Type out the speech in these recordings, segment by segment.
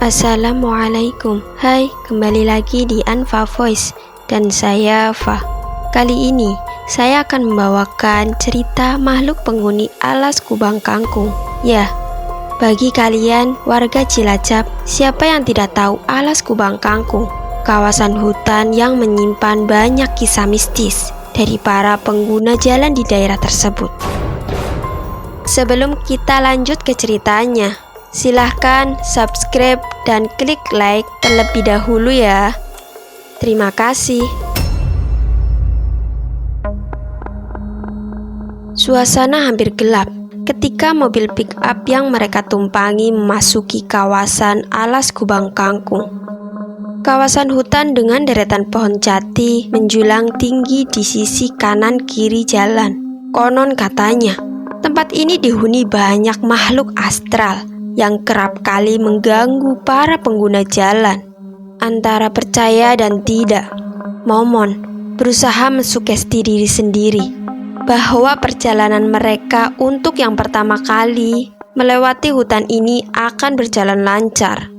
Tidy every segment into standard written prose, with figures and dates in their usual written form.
Assalamualaikum. Hai, kembali lagi di Anfa Voice dan saya Fa. Kali ini saya akan membawakan cerita makhluk penghuni alas Kubang Kangkung. Ya, bagi kalian warga Cilacap, siapa yang tidak tahu alas Kubang Kangkung? Kawasan hutan yang menyimpan banyak kisah mistis dari para pengguna jalan di daerah tersebut. Sebelum kita lanjut ke ceritanya, silahkan subscribe dan klik like terlebih dahulu ya. Terima kasih. Suasana hampir gelap ketika mobil pick-up yang mereka tumpangi memasuki kawasan alas Kubang Kangkung. Kawasan hutan dengan deretan pohon jati menjulang tinggi di sisi kanan kiri jalan. Konon katanya, tempat ini dihuni banyak makhluk astral yang kerap kali mengganggu para pengguna jalan. Antara percaya dan tidak, Momon berusaha mensugesti diri sendiri bahwa perjalanan mereka untuk yang pertama kali melewati hutan ini akan berjalan lancar.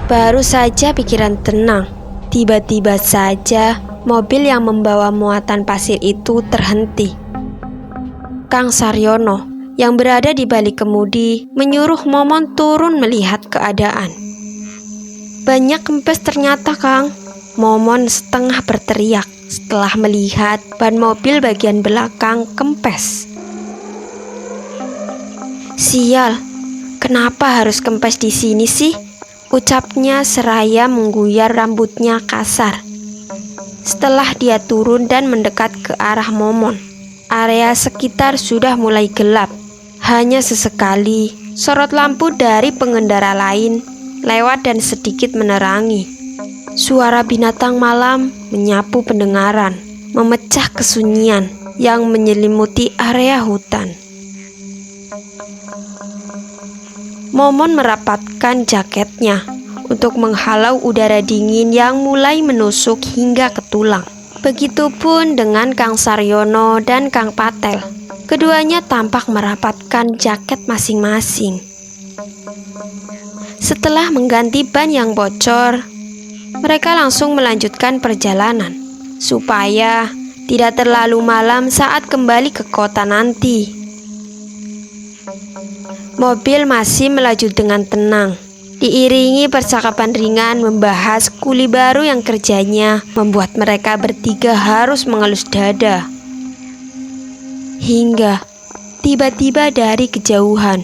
Baru saja pikiran tenang, tiba-tiba saja mobil yang membawa muatan pasir itu terhenti. Kang Saryono yang berada di balik kemudi menyuruh Momon turun melihat keadaan. Banyak kempes ternyata, Kang. Momon setengah berteriak setelah melihat ban mobil bagian belakang kempes. Sial, kenapa harus kempes di sini sih? Ucapnya seraya mengguyar rambutnya kasar. Setelah dia turun dan mendekat ke arah Momon, area sekitar sudah mulai gelap. Hanya sesekali sorot lampu dari pengendara lain lewat dan sedikit menerangi. Suara binatang malam menyapu pendengaran, memecah kesunyian yang menyelimuti area hutan. Momon merapatkan jaketnya untuk menghalau udara dingin yang mulai menusuk hingga ke tulang. Begitupun dengan Kang Saryono dan Kang Patel. Keduanya tampak merapatkan jaket masing-masing. Setelah mengganti ban yang bocor, mereka langsung melanjutkan perjalanan supaya tidak terlalu malam saat kembali ke kota nanti. Mobil masih melaju dengan tenang, diiringi percakapan ringan membahas kuli baru yang kerjanya membuat mereka bertiga harus mengelus dada. Hingga tiba-tiba dari kejauhan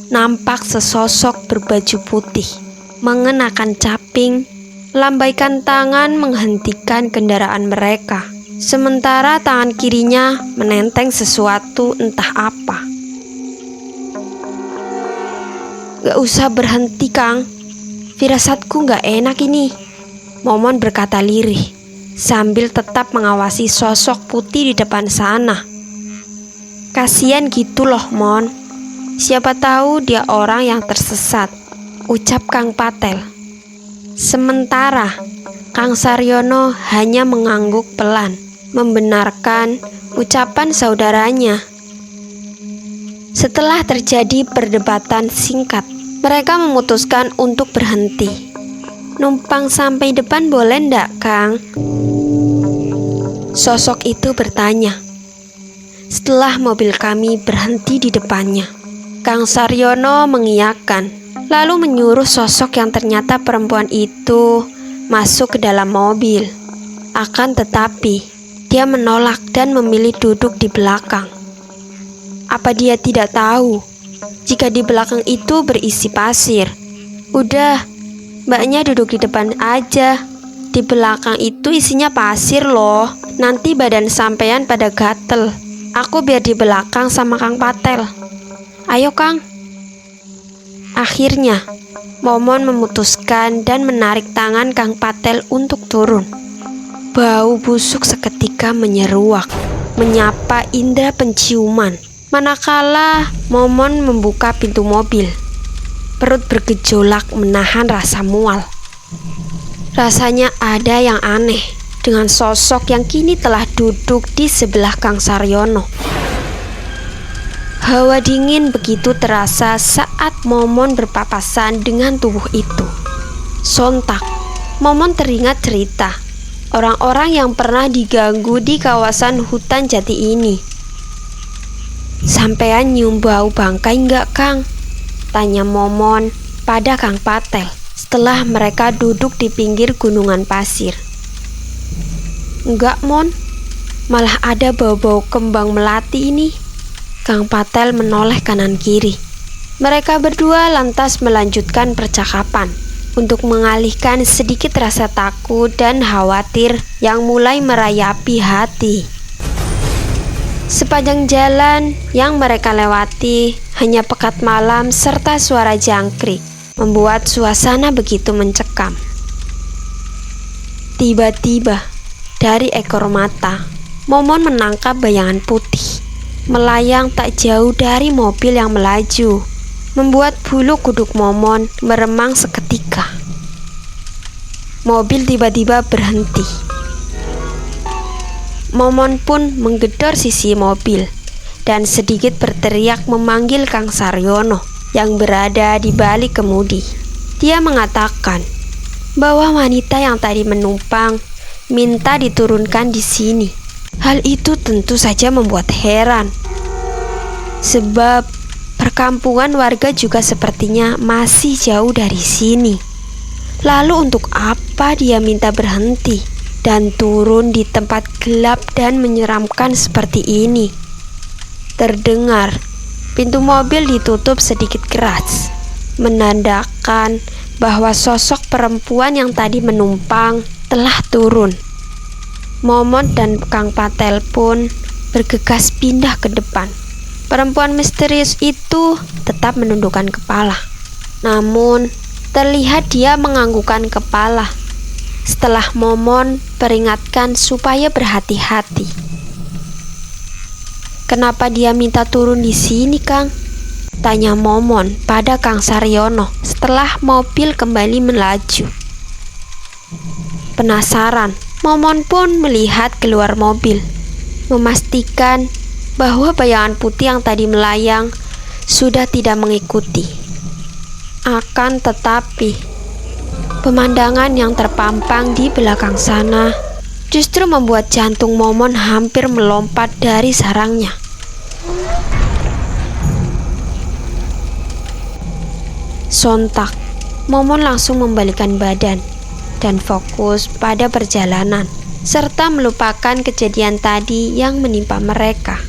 nampak sesosok berbaju putih mengenakan caping, lambaikan tangan menghentikan kendaraan mereka, sementara tangan kirinya menenteng sesuatu entah apa. "Gak usah berhenti, Kang. Firasatku gak enak ini," Momon berkata lirih sambil tetap mengawasi sosok putih di depan sana. "Kasian gitu loh, Mon. Siapa tahu dia orang yang tersesat," ucap Kang Patel. Sementara Kang Saryono hanya mengangguk pelan, membenarkan ucapan saudaranya. Setelah terjadi perdebatan singkat, mereka memutuskan untuk berhenti. "Numpang sampai depan boleh ndak, Kang?" Sosok itu bertanya. Setelah mobil kami berhenti di depannya, Kang Saryono mengiyakan, lalu menyuruh sosok yang ternyata perempuan itu masuk ke dalam mobil. Akan tetapi, dia menolak dan memilih duduk di belakang. Apa dia tidak tahu jika di belakang itu berisi pasir? "Udah, mbaknya duduk di depan aja. Di belakang itu isinya pasir loh. Nanti badan sampean pada gatel. Aku biar di belakang sama Kang Patel. Ayo, Kang." Akhirnya, Momon memutuskan dan menarik tangan Kang Patel untuk turun. Bau busuk seketika menyeruak, menyapa indera penciuman. Manakala Momon membuka pintu mobil, perut bergejolak menahan rasa mual. Rasanya ada yang aneh dengan sosok yang kini telah duduk di sebelah Kang Saryono. Hawa dingin begitu terasa saat Momon berpapasan dengan tubuh itu. Sontak, Momon teringat cerita orang-orang yang pernah diganggu di kawasan hutan jati ini. "Sampean nyium bau bangkai enggak, Kang?" tanya Momon pada Kang Patel setelah mereka duduk di pinggir gunungan pasir. "Enggak, Mon. Malah ada bau-bau kembang melati ini." Kang Patel menoleh kanan kiri. Mereka berdua lantas melanjutkan percakapan untuk mengalihkan sedikit rasa takut dan khawatir yang mulai merayapi hati. Sepanjang jalan yang mereka lewati hanya pekat malam serta suara jangkrik membuat suasana begitu mencekam. Tiba-tiba dari ekor mata, Momon menangkap bayangan putih melayang tak jauh dari mobil yang melaju, membuat bulu kuduk Momon meremang seketika. Mobil tiba-tiba berhenti. Momon pun menggedor sisi mobil dan sedikit berteriak memanggil Kang Saryono yang berada di balik kemudi. Dia mengatakan bahwa wanita yang tadi menumpang minta diturunkan di sini. Hal itu tentu saja membuat heran, sebab perkampungan warga juga sepertinya masih jauh dari sini. Lalu untuk apa dia minta berhenti dan turun di tempat gelap dan menyeramkan seperti ini? Terdengar pintu mobil ditutup sedikit keras, menandakan bahwa sosok perempuan yang tadi menumpang telah turun. Momon dan Kang Patel pun bergegas pindah ke depan. Perempuan misterius itu tetap menundukkan kepala, namun terlihat dia menganggukkan kepala setelah Momon peringatkan supaya berhati-hati. "Kenapa dia minta turun di sini, Kang?" tanya Momon pada Kang Saryono setelah mobil kembali melaju. Penasaran, Momon pun melihat keluar mobil, memastikan bahwa bayangan putih yang tadi melayang sudah tidak mengikuti. Akan tetapi pemandangan yang terpampang di belakang sana justru membuat jantung Momon hampir melompat dari sarangnya. Sontak, Momon langsung membalikkan badan dan fokus pada perjalanan, serta melupakan kejadian tadi yang menimpa mereka.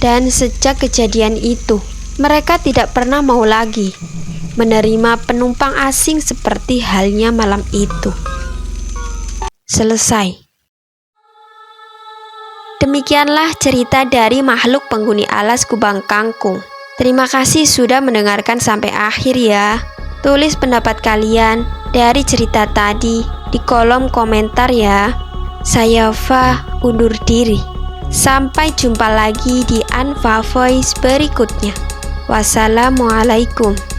Dan sejak kejadian itu, mereka tidak pernah mau lagi menerima penumpang asing seperti halnya malam itu. Selesai. Demikianlah cerita dari makhluk penghuni alas Kubang Kangkung. Terima kasih sudah mendengarkan sampai akhir ya. Tulis pendapat kalian dari cerita tadi di kolom komentar ya. Saya Fa undur diri. Sampai jumpa lagi di Anfa Voice berikutnya. Wassalamualaikum.